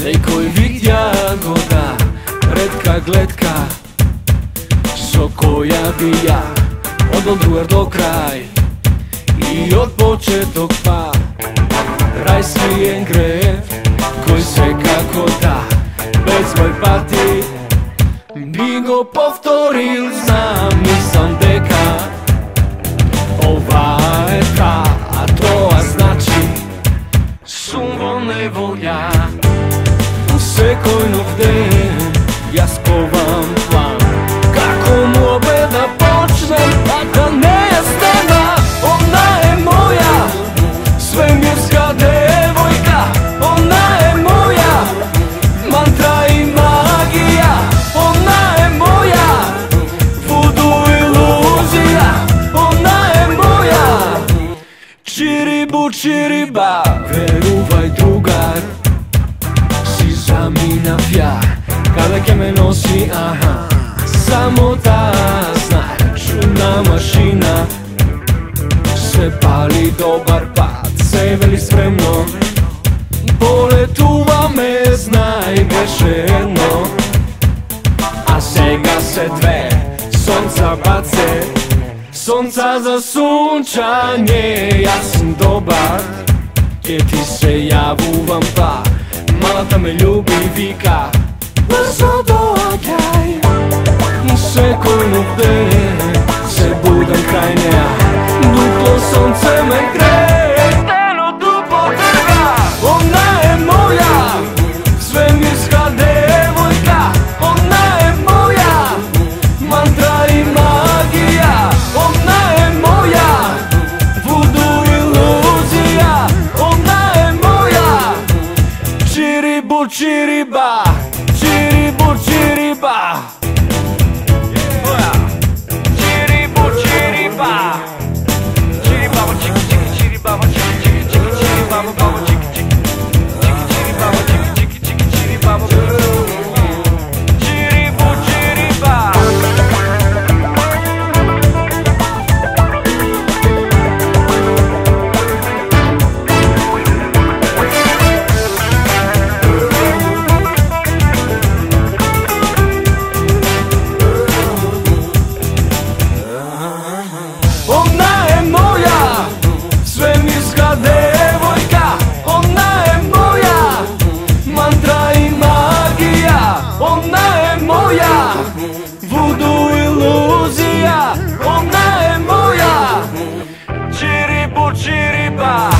Некој вид јагода, ретка гледка, со која би ја одел другар до крај. И од почеток па рајскиен грев, кој секако да, без мој пати би го повторил. Знам, мислам дека ова е та, а тоа значи сум во неволја. Секој нов ден јас ковам план, како мобе да почнем, а да не ја стана. Она е моја свемирска девојка, она е моја мантра и магија, она е моја вуду илузија, она е моја чирибу чириба. Верувај другар, заминав ја, каде ќе ме носи, само да знае, чудна машина се пали добар пат, се вели спремно, полетуваме, знај, беше едно. А сега се две сонца баце, сонца за сунчање. Јас сум добар, ке ти се јавувам па, малата ме љуби и вика брзо доаѓај. Секој нов ден се будам крај неа, дупло сонце ме грее, денот употреба. Она е моја свемирска девојка, она е моја мантра и магија, она е моја вуду илузија, она е моја чирибу чириба, чирибу чириба, чирибу чириба, чирибаба чики чики чирибаба чики чики чики чирибаба баба чики чики чики чирибаба чики чики чики чирибаба чирибу чириба. Она е моја свемирска девојка, она е моја мантра и магија, она е моја вуду илузија, она е моја чирибу чириба.